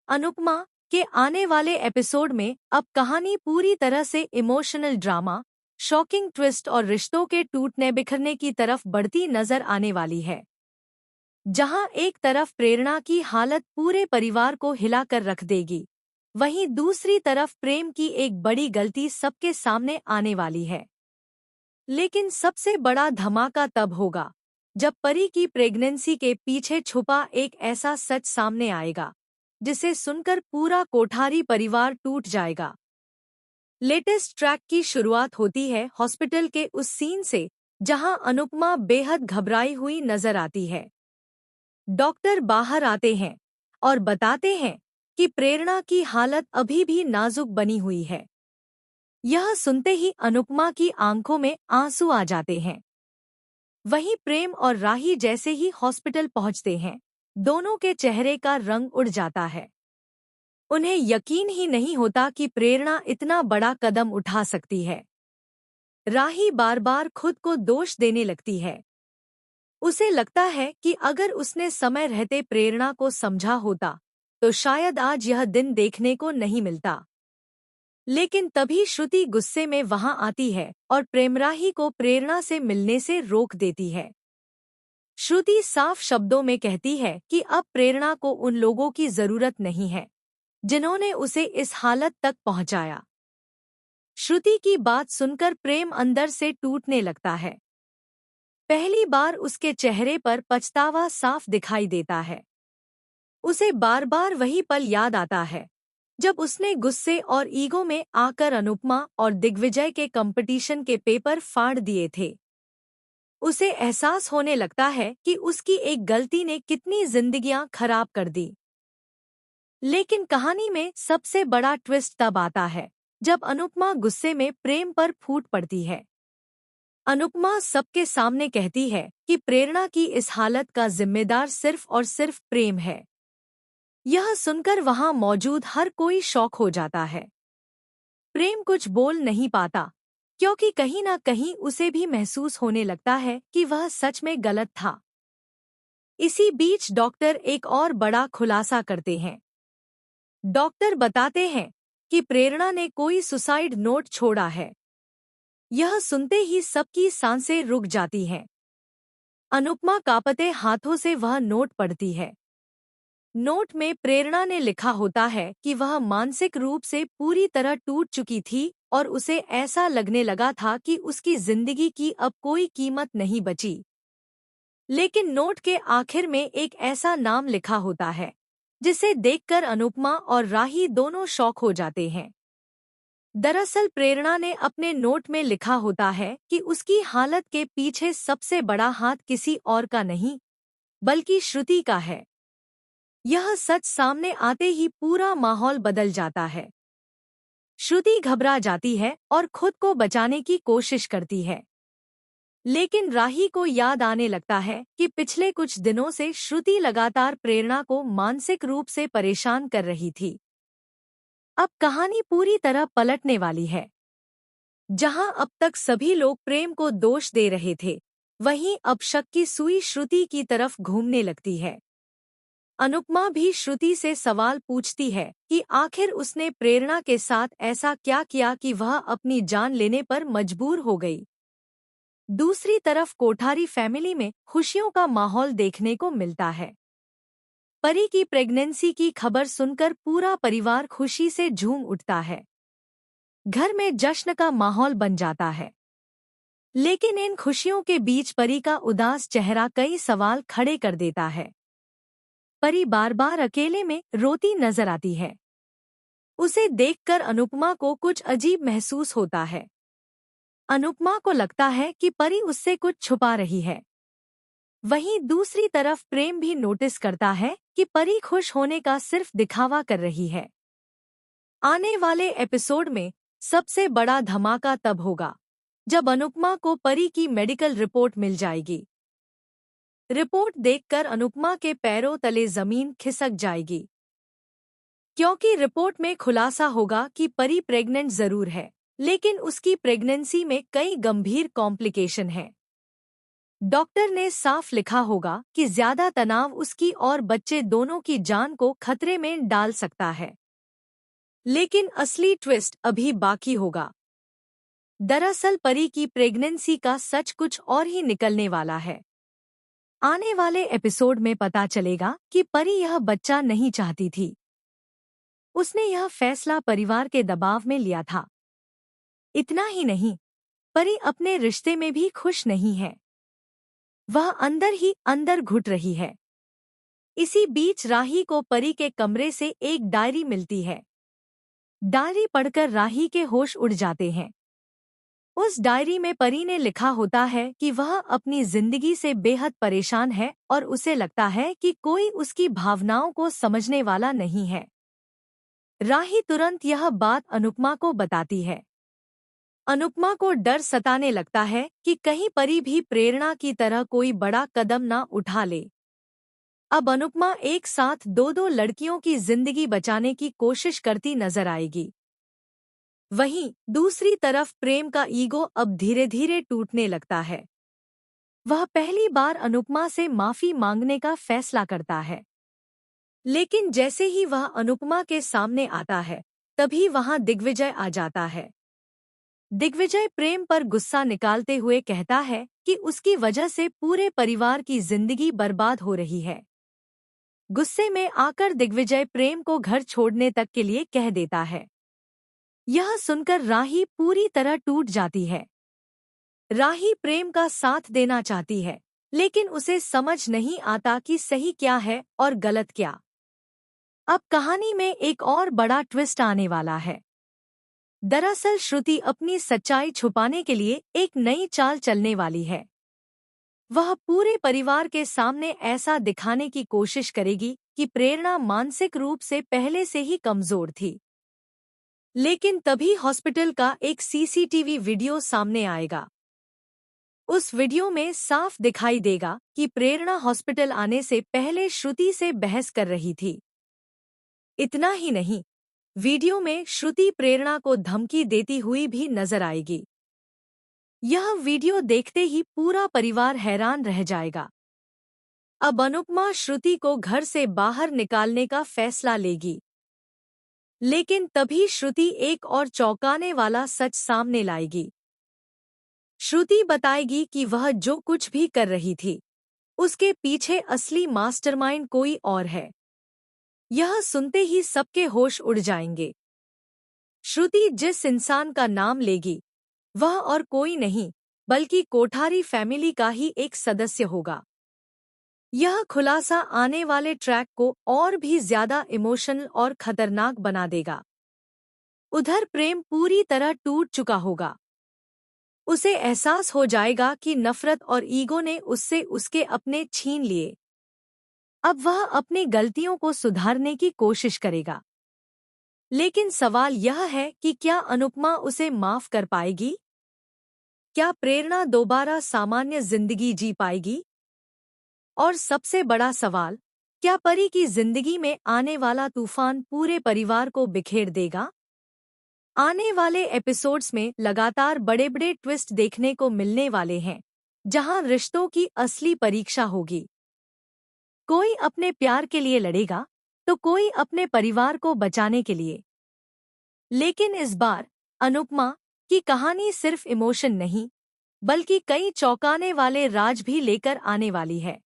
अनुपमा के आने वाले एपिसोड में अब कहानी पूरी तरह से इमोशनल ड्रामा, शॉकिंग ट्विस्ट और रिश्तों के टूटने बिखरने की तरफ बढ़ती नजर आने वाली है। जहां एक तरफ प्रेरणा की हालत पूरे परिवार को हिलाकर रख देगी, वहीं दूसरी तरफ प्रेम की एक बड़ी गलती सबके सामने आने वाली है। लेकिन सबसे बड़ा धमाका तब होगा जब परी की प्रेगनेंसी के पीछे छुपा एक ऐसा सच सामने आएगा जिसे सुनकर पूरा कोठारी परिवार टूट जाएगा। लेटेस्ट ट्रैक की शुरुआत होती है हॉस्पिटल के उस सीन से जहां अनुपमा बेहद घबराई हुई नजर आती है। डॉक्टर बाहर आते हैं और बताते हैं कि प्रेरणा की हालत अभी भी नाजुक बनी हुई है। यह सुनते ही अनुपमा की आंखों में आंसू आ जाते हैं। वहीं प्रेम और राही जैसे ही हॉस्पिटल पहुंचते हैं, दोनों के चेहरे का रंग उड़ जाता है। उन्हें यकीन ही नहीं होता कि प्रेरणा इतना बड़ा कदम उठा सकती है। राही बार बार खुद को दोष देने लगती है। उसे लगता है कि अगर उसने समय रहते प्रेरणा को समझा होता तो शायद आज यह दिन देखने को नहीं मिलता। लेकिन तभी श्रुति गुस्से में वहां आती है और प्रेमराही को प्रेरणा से मिलने से रोक देती है। श्रुति साफ शब्दों में कहती है कि अब प्रेरणा को उन लोगों की जरूरत नहीं है जिन्होंने उसे इस हालत तक पहुंचाया। श्रुति की बात सुनकर प्रेम अंदर से टूटने लगता है। पहली बार उसके चेहरे पर पछतावा साफ दिखाई देता है। उसे बार बार वही पल याद आता है जब उसने गुस्से और ईगो में आकर अनुपमा और दिग्विजय के कंपटीशन के पेपर फाड़ दिए थे। उसे एहसास होने लगता है कि उसकी एक गलती ने कितनी जिंदगियां खराब कर दी। लेकिन कहानी में सबसे बड़ा ट्विस्ट तब आता है जब अनुपमा गुस्से में प्रेम पर फूट पड़ती है। अनुपमा सबके सामने कहती है कि प्रेरणा की इस हालत का जिम्मेदार सिर्फ और सिर्फ प्रेम है। यह सुनकर वहां मौजूद हर कोई शॉक हो जाता है। प्रेम कुछ बोल नहीं पाता क्योंकि कहीं ना कहीं उसे भी महसूस होने लगता है कि वह सच में गलत था। इसी बीच डॉक्टर एक और बड़ा खुलासा करते हैं। डॉक्टर बताते हैं कि प्रेरणा ने कोई सुसाइड नोट छोड़ा है। यह सुनते ही सबकी सांसें रुक जाती हैं। अनुपमा कांपते हाथों से वह नोट पढ़ती है। नोट में प्रेरणा ने लिखा होता है कि वह मानसिक रूप से पूरी तरह टूट चुकी थी और उसे ऐसा लगने लगा था कि उसकी जिंदगी की अब कोई कीमत नहीं बची। लेकिन नोट के आखिर में एक ऐसा नाम लिखा होता है जिसे देखकर अनुपमा और राही दोनों शॉक हो जाते हैं। दरअसल प्रेरणा ने अपने नोट में लिखा होता है कि उसकी हालत के पीछे सबसे बड़ा हाथ किसी और का नहीं बल्कि श्रुति का है। यह सच सामने आते ही पूरा माहौल बदल जाता है। श्रुति घबरा जाती है और खुद को बचाने की कोशिश करती है। लेकिन राही को याद आने लगता है कि पिछले कुछ दिनों से श्रुति लगातार प्रेरणा को मानसिक रूप से परेशान कर रही थी। अब कहानी पूरी तरह पलटने वाली है। जहां अब तक सभी लोग प्रेम को दोष दे रहे थे, वहीं अब शक की सुई श्रुति की तरफ घूमने लगती है। अनुपमा भी श्रुति से सवाल पूछती है कि आखिर उसने प्रेरणा के साथ ऐसा क्या किया कि वह अपनी जान लेने पर मजबूर हो गई। दूसरी तरफ कोठारी फैमिली में खुशियों का माहौल देखने को मिलता है। परी की प्रेगनेंसी की खबर सुनकर पूरा परिवार खुशी से झूम उठता है। घर में जश्न का माहौल बन जाता है। लेकिन इन खुशियों के बीच परी का उदास चेहरा कई सवाल खड़े कर देता है। परी बार बार अकेले में रोती नजर आती है। उसे देखकर अनुपमा को कुछ अजीब महसूस होता है। अनुपमा को लगता है कि परी उससे कुछ छुपा रही है। वहीं दूसरी तरफ प्रेम भी नोटिस करता है कि परी खुश होने का सिर्फ दिखावा कर रही है। आने वाले एपिसोड में सबसे बड़ा धमाका तब होगा जब अनुपमा को परी की मेडिकल रिपोर्ट मिल जाएगी। रिपोर्ट देखकर अनुपमा के पैरों तले जमीन खिसक जाएगी, क्योंकि रिपोर्ट में खुलासा होगा कि परी प्रेग्नेंट जरूर है, लेकिन उसकी प्रेगनेंसी में कई गंभीर कॉम्प्लिकेशन हैं। डॉक्टर ने साफ लिखा होगा कि ज्यादा तनाव उसकी और बच्चे दोनों की जान को खतरे में डाल सकता है। लेकिन असली ट्विस्ट अभी बाकी होगा। दरअसल परी की प्रेगनेंसी का सच कुछ और ही निकलने वाला है। आने वाले एपिसोड में पता चलेगा कि परी यह बच्चा नहीं चाहती थी। उसने यह फैसला परिवार के दबाव में लिया था। इतना ही नहीं, परी अपने रिश्ते में भी खुश नहीं है। वह अंदर ही अंदर घुट रही है। इसी बीच राही को परी के कमरे से एक डायरी मिलती है। डायरी पढ़कर राही के होश उड़ जाते हैं। उस डायरी में परी ने लिखा होता है कि वह अपनी जिंदगी से बेहद परेशान है और उसे लगता है कि कोई उसकी भावनाओं को समझने वाला नहीं है। राही तुरंत यह बात अनुपमा को बताती है। अनुपमा को डर सताने लगता है कि कहीं परी भी प्रेरणा की तरह कोई बड़ा कदम ना उठा ले। अब अनुपमा एक साथ दो लड़कियों की जिंदगी बचाने की कोशिश करती नजर आएगी। वहीं दूसरी तरफ प्रेम का ईगो अब धीरे धीरे टूटने लगता है। वह पहली बार अनुपमा से माफी मांगने का फैसला करता है। लेकिन जैसे ही वह अनुपमा के सामने आता है, तभी वहां दिग्विजय आ जाता है। दिग्विजय प्रेम पर गुस्सा निकालते हुए कहता है कि उसकी वजह से पूरे परिवार की जिंदगी बर्बाद हो रही है। गुस्से में आकर दिग्विजय प्रेम को घर छोड़ने तक के लिए कह देता है। यह सुनकर राही पूरी तरह टूट जाती है। राही प्रेम का साथ देना चाहती है, लेकिन उसे समझ नहीं आता कि सही क्या है और गलत क्या। अब कहानी में एक और बड़ा ट्विस्ट आने वाला है। दरअसल श्रुति अपनी सच्चाई छुपाने के लिए एक नई चाल चलने वाली है। वह पूरे परिवार के सामने ऐसा दिखाने की कोशिश करेगी कि प्रेरणा मानसिक रूप से पहले से ही कमजोर थी। लेकिन तभी हॉस्पिटल का एक सीसीटीवी वीडियो सामने आएगा। उस वीडियो में साफ दिखाई देगा कि प्रेरणा हॉस्पिटल आने से पहले श्रुति से बहस कर रही थी। इतना ही नहीं, वीडियो में श्रुति प्रेरणा को धमकी देती हुई भी नजर आएगी। यह वीडियो देखते ही पूरा परिवार हैरान रह जाएगा। अब अनुपमा श्रुति को घर से बाहर निकालने का फैसला लेगी। लेकिन तभी श्रुति एक और चौंकाने वाला सच सामने लाएगी। श्रुति बताएगी कि वह जो कुछ भी कर रही थी, उसके पीछे असली मास्टरमाइंड कोई और है। यह सुनते ही सबके होश उड़ जाएंगे। श्रुति जिस इंसान का नाम लेगी, वह और कोई नहीं बल्कि कोठारी फैमिली का ही एक सदस्य होगा। यह खुलासा आने वाले ट्रैक को और भी ज्यादा इमोशनल और खतरनाक बना देगा। उधर प्रेम पूरी तरह टूट चुका होगा। उसे एहसास हो जाएगा कि नफरत और ईगो ने उससे उसके अपने छीन लिए। अब वह अपनी गलतियों को सुधारने की कोशिश करेगा। लेकिन सवाल यह है कि क्या अनुपमा उसे माफ कर पाएगी? क्या प्रेरणा दोबारा सामान्य जिंदगी जी पाएगी? और सबसे बड़ा सवाल, क्या परी की जिंदगी में आने वाला तूफान पूरे परिवार को बिखेर देगा? आने वाले एपिसोड्स में लगातार बड़े बड़े ट्विस्ट देखने को मिलने वाले हैं, जहां रिश्तों की असली परीक्षा होगी। कोई अपने प्यार के लिए लड़ेगा, तो कोई अपने परिवार को बचाने के लिए। लेकिन इस बार अनुपमा की कहानी सिर्फ इमोशन नहीं, बल्कि कई चौंकाने वाले राज भी लेकर आने वाली है।